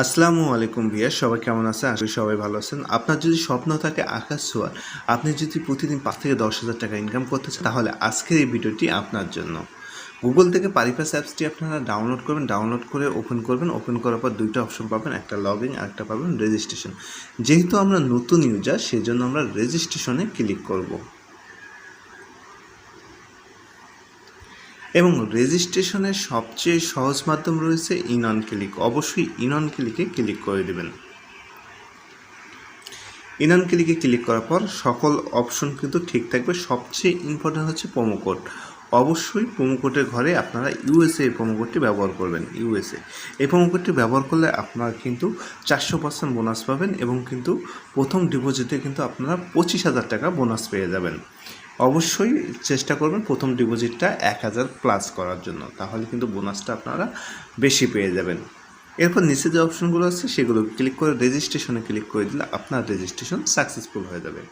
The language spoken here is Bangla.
আসসালামু আলাইকুম ভিয়া, সবাই কেমন আছেন? আশা করি সবাই ভালো আছেন। আপনার যদি স্বপ্ন থাকে আকাশ ছোঁয়ার, আপনি যদি প্রতিদিন 5 থেকে 10,000 টাকা ইনকাম করতে চান, তাহলে আজকের এই ভিডিওটি আপনার জন্য। গুগল থেকে পারিপাস অ্যাপসটি আপনারা ডাউনলোড করবেন, ডাউনলোড করে ওপেন করবেন। ওপেন করার পর দুইটা অপশন পাবেন, একটা লগ ইন আর একটা পাবেন রেজিস্ট্রেশন। যেহেতু আমরা নতুন ইউজার, সেই জন্য আমরা রেজিস্ট্রেশনে ক্লিক করব। এবং রেজিস্ট্রেশনের সবচেয়ে সহজ মাধ্যম রয়েছে ইন অন ক্লিক। অবশ্যই ইন অন ক্লিকে ক্লিক করে দেবেন। ইন অন ক্লিকে ক্লিক করার পর সকল অপশন কিন্তু ঠিক থাকবে। সবচেয়ে ইম্পর্ট্যান্ট হচ্ছে প্রোমো কোড। অবশ্যই প্রোমো কোডের ঘরে আপনারা ইউএসএ প্রোমো কোডটি ব্যবহার করবেন। ইউএসএ এই প্রোমো কোডটি ব্যবহার করলে আপনারা কিন্তু 400% বোনাস পাবেন এবং কিন্তু প্রথম ডিপোজিটে কিন্তু আপনারা 25,000 টাকা বোনাস পেয়ে যাবেন। অবশ্যই চেষ্টা করবেন প্রথম ডিপোজিটটা 1,000 প্লাস করার জন্য, তাহলে কিন্তু বোনাসটা আপনারা বেশি পেয়ে যাবেন। এরপর নিচে যে অপশনগুলো আছে সেগুলো ক্লিক করে রেজিস্ট্রেশনে ক্লিক করে দিলে আপনার রেজিস্ট্রেশন সাকসেসফুল হয়ে যাবে।